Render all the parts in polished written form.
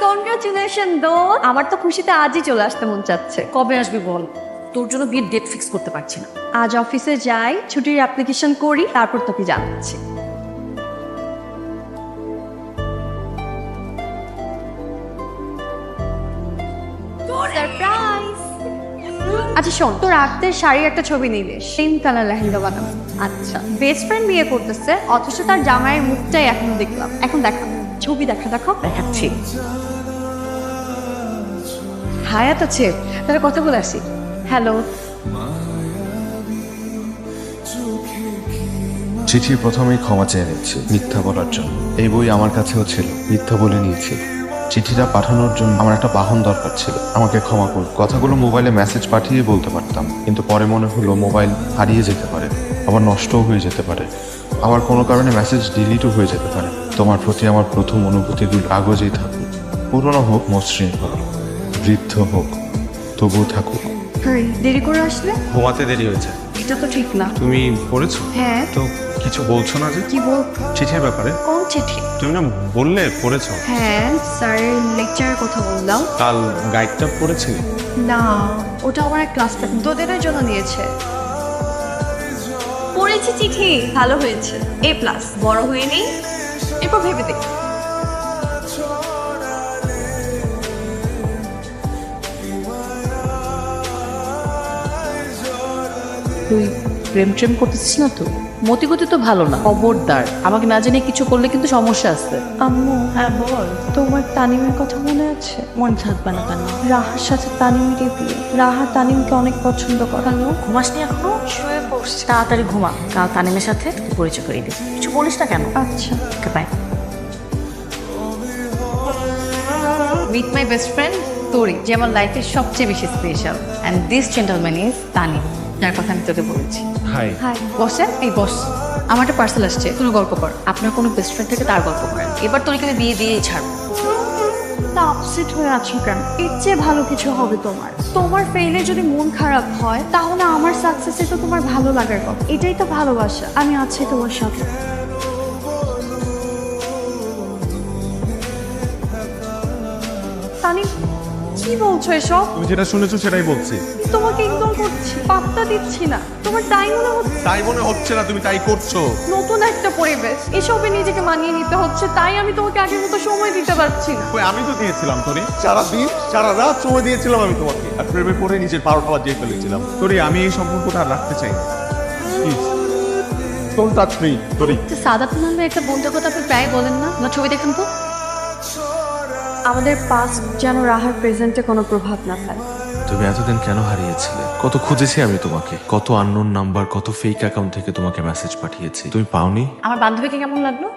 Congratulation দোস্ত, আমার তো খুশিতে আজই চলে আসতে মন চাচ্ছে। কবে আসবি বল, তোর জন্য বিয়ের ডেট ফিক্স করতে পারছি না। আজ অফিসে যাই, ছুটির অ্যাপ্লিকেশন করি, তারপর তোকে জানাচ্ছি। সারপ্রাইজ। আচ্ছা শোন, তোর রাতের শাড়ির একটা ছবি নিয়ে দে, সেম কালার লেহেঙ্গা বানাবো। আচ্ছা, বেস্ট ফ্রেন্ড বিয়ে করতেছে অথচ তার জামাইয়ের মুখটাই এখনো দেখলাম। এখন দেখা ছবি, দেখো দেখাচ্ছি। হায়াত আছে, তাহলে কথা বলে আসি। হ্যালো। চিঠি প্রথমেই ক্ষমা চেয়ে নিচ্ছি মিথ্যা বলার জন্য। এই বই আমার কাছেও ছিল, মিথ্যা বলে নিয়েছি। চিঠিটা পাঠানোর জন্য আমার একটা বাহন দরকার ছিল, আমাকে ক্ষমা করুন। কথাগুলো মোবাইলে মেসেজ পাঠিয়ে বলতে পারতাম, কিন্তু পরে মনে হলো মোবাইল হারিয়ে যেতে পারে, আবার নষ্টও হয়ে যেতে পারে, আবার কোনো কারণে মেসেজ ডিলিটও হয়ে যেতে পারে। তোমার প্রতি আমার প্রথম অনুভূতিগুলো কাগজেই থাকুক, পুরনো হোক, মসৃণ হোক, বৃদ্ধ হোক, তবুও থাকুক। দেরি করে আসলে? ঘুমাতে দেরি হয়েছে। এটা তো ঠিক না। তুমি পড়েছো? হ্যাঁ। তো কিছু বলছো না যে? কি বল? চিঠির ব্যাপারে। কোন চিঠি? তুমি না বললে পড়েছো। হ্যাঁ, স্যারের লেকচারের কথা বললাম। কাল গাইডটা পড়েছিলে? না, ওটা আমার এক ক্লাসমেট দুদিনের জন্য নিয়েছে। পড়েছি চিঠি, ভালো হয়েছে, A+। বড় হয়ে নেই, এরপর ভেবে দেখ। তুই প্রেম ট্রেম করতেছিস না তো? মতিগতি তো ভালো না, খবরদার। আমাকে না জেনে কিছু করলে কিন্তু সমস্যা আছে। আম্মু, হ্যাঁ বল। তোমার তানিমের কথা মনে আছে? মন থাকবে না কেন? রাহার সাথে তানিমের বিয়ে। রাহা তানিমকে অনেক পছন্দ করে। ঘুমাসনি এখনো? শুয়ে পড়ছে। তাড়াতাড়ি ঘুমা, কাল তানিমের সাথে তোকে পরিচয় করিয়ে দিই। কিছু বলিস না কেন? আচ্ছা। Okay bye. With my best friend তোরি, যে আমার লাইফের সবচেয়ে বেশি special. And this gentleman is Tanim, যার কথা আমি তোকে বলেছি। হাই। হাই বসেন। এই বস, আমার একটা পার্সেল আসছে, তুমি গল্প কর। আপনার কোনো বেস্ট ফ্রেন্ড থেকে তার গল্প করেন। এবার তোর এখানে বিয়ে দিয়েই ছাড়বো। তা আপসেট হয়ে আছো কেন? এর চেয়ে ভালো কিছু হবে তোমার। তোমার ফেইলে যদি মন খারাপ হয়, তাহলে আমার সাকসেসে তো তোমার ভালো লাগার কথা। এটাই তো ভালোবাসা। আমি আছি তোমার সাথে। তানিম, কি বলছো এসব? তুমি যেটা শুনেছো সেটাই বলছি। তোমাকে ইগনোর করছি, পাত্তা দিচ্ছি না। তোমার তাই মনে হচ্ছে? তাই মনে হচ্ছে না, তুমি তাই করছো। নতুন একটা পরিবেশ, এসবে নিজেকে মানিয়ে নিতে হচ্ছে, তাই আমি তোমাকে আগের মতো সময় দিতে পারছি না। ওই আমি তো দিয়েছিলাম তোরে, সারা দিন সারা রাত সময় দিয়েছিলাম আমি তোমাকে, আর প্রেমে পড়ে নিজের 12টা বাজিয়ে ফেলেছিলাম। তোরে আমি এই সম্পর্কটা আর রাখতে চাই না। প্লিজ ডোন্ট টাচ মি তোরে। সাদাত নামে একটা বন্ধুর কথা আপনি প্রায় বলেন না, না ছবি দেখেন তো। আমাদের পাস্ট যেন রাহার প্রেজেন্টে কোনো প্রভাব না ফেলে। তুমি এতদিন কেন হারিয়েছিলে? কত খুঁজেছি আমি তোমাকে, কত আননোন নাম্বার, কত ফেক অ্যাকাউন্ট থেকে তোমাকে মেসেজ পাঠিয়েছি, তুমি পাওনি? আমার বান্ধবীকে কেমন লাগলো?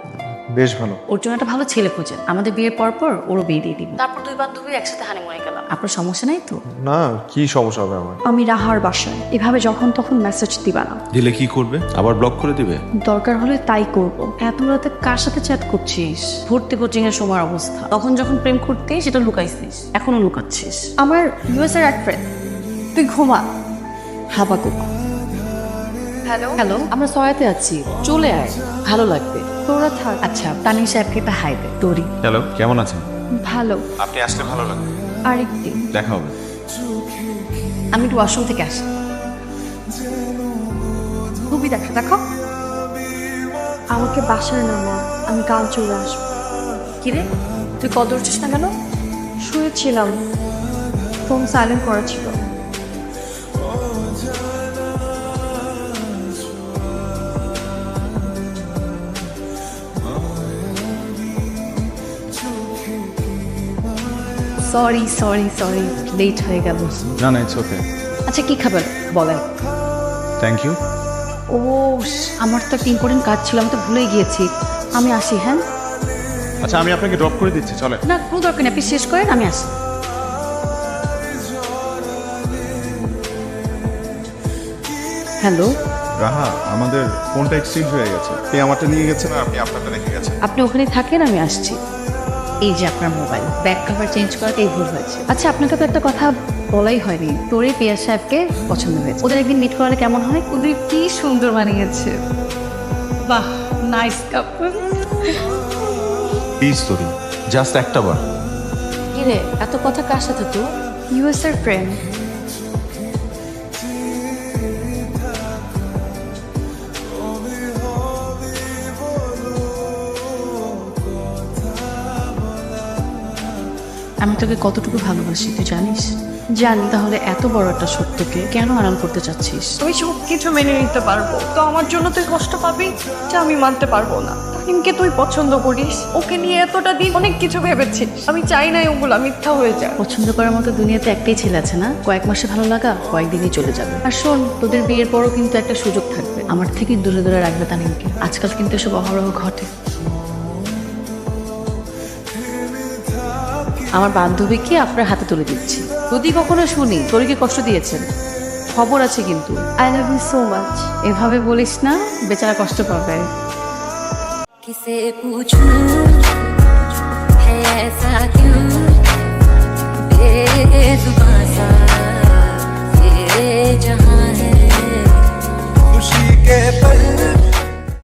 বেশ ভালো। ওর জন্য একটা ভালো ছেলে খোঁজেন। আমাদের বিয়ের পর ওরও বিয়ে দিয়ে দিন, তারপর দুই বান্ধবী একসাথে হানিমুনে গেলাম। আপনার সমস্যা নাই তো? না, কি সমস্যা হবে আমার? আমি রাহার বাসায় এভাবে যখন তখন মেসেজ দিবা না। দিলে কি করবে? আবার ব্লক করে দিবে? দরকার হলে তাই করব। এত রাতে কার সাথে চ্যাট করছিস? ভর্তি কোচিং এর সময় অবস্থা, তখন যখন প্রেম করতে সেটা লুকাইছিস, এখনো লুকাচ্ছিস। আমার ইউএস এর এক ফ্রেন্ড। তুই ঘুমা, হাবাকুক। হ্যালো। হ্যালো, আমরা সয়াতে আছি, চলে আয়, ভালো লাগবে। তোরা থাক। আচ্ছা, তানিম সাহেবকে একটা হাই দে। তোরি। হ্যালো, কেমন আছেন? ভালো। আপনি আসলে ভালো লাগবে। আরেকদিন দেখা হবে। আমি একটু ওয়াশরুম থেকে আসি। খুবই দেখো। আমাকে বাসায় নামা, আমি কাল চলে আসবো। কিরে, তুই কল ধরছিস না কেন? শুয়েছিলাম, ফোন সাইলেন্ট করা ছিল। সরি সরি সরি, লেট হয়ে গেল। না না, ইটস ওকে। আচ্ছা, কি খাবার বলেন? Thank you. ও, আমার তো একটা ইম্পর্টেন্ট কাজ ছিল, আমি তো ভুলেই গিয়েছি। আমি আসি, হ্যাঁ? আচ্ছা, আমি আপনাকে ড্রপ করে দিচ্ছি, চলে। না, কোনো দরকার নেই, আপনি শেষ করেন, আমি আসি। হ্যালো, রাহা, আমাদের ফোনটা এক্সচেঞ্জ হয়ে গেছে। আপনি আমারটা নিয়ে গেছেন আর আপনি আপনারটা রেখে গেছেন। আপনি ওখানে থাকেন, আমি আসছি। এই যে আপনার মোবাইল, ব্যাক কভার চেঞ্জ করাতে এই ভুল হয়েছে। আচ্ছা, আপনাকে তো একটা কথা বলাই হয়নি, তোরই পিয়ার সাহেবকে পছন্দ হয়েছে। ওদের একদিন মিট করালে কেমন হয়? ওদের কি সুন্দর মানিয়েছে। বাহ, নাইস কাপল। প্লিজ তোরি, জাস্ট একটা বার। কি রে, এত কথা কার সাথে তো? ইউএস এর ফ্রেন্ড। আমি তোকে কতটুকু ভালোবাসি তুই জানিস? জানি। তাহলে এত বড় একটা সত্যকে কেন আড়াল করতে চাচ্ছিস? আমি সব কিছু মেনে নিতে পারবো, তো আমার জন্য তুই কষ্ট পাবি যা আমি মানতে পারবো না। তাহিমকে তুই পছন্দ করিস, ওকে নিয়ে এতটা দিন অনেক কিছু ভেবেছিস। আমি চাই না ওগুলো মিথ্যা হয়ে যায়। পছন্দ করার মতো দুনিয়াতে একটাই ছেলে আছে না, কয়েক মাসে ভালো লাগা কয়েকদিনই চলে যাবে। আর শোন, তোদের বিয়ের পরও কিন্তু একটা সুযোগ থাকবে, আমার থেকে দূরে দূরে রাখবে তানিমকে। আজকাল কিন্তু এসব অহরহ ঘটে। আমার বান্ধবীকে আপনার হাতে তুলে দিচ্ছি, যদি কখনো শুনি তোরকে কষ্ট দিয়েছেন খবর আছে কিন্তু। I love you so much. এভাবে বলিস না, বেচারা কষ্ট পাবে। किसे पूछूं है ऐसा क्यों